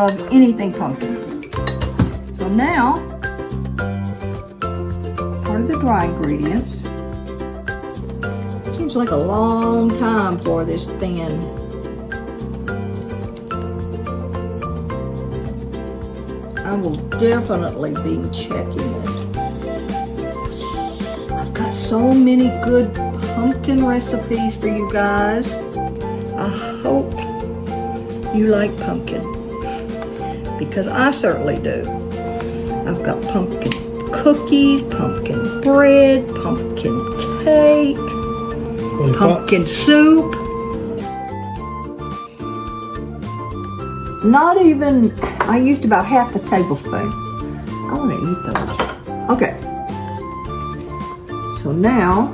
love anything pumpkin. So now, part of the dry ingredients. Seems like a long time for this thin. I will definitely be checking it. I've got so many good pumpkin recipes for you guys. I hope you like pumpkin, because I certainly do. I've got pumpkin cookies, pumpkin bread, pumpkin cake, pumpkin soup. Not even, I used about half a tablespoon. I want to eat those. Okay. So now,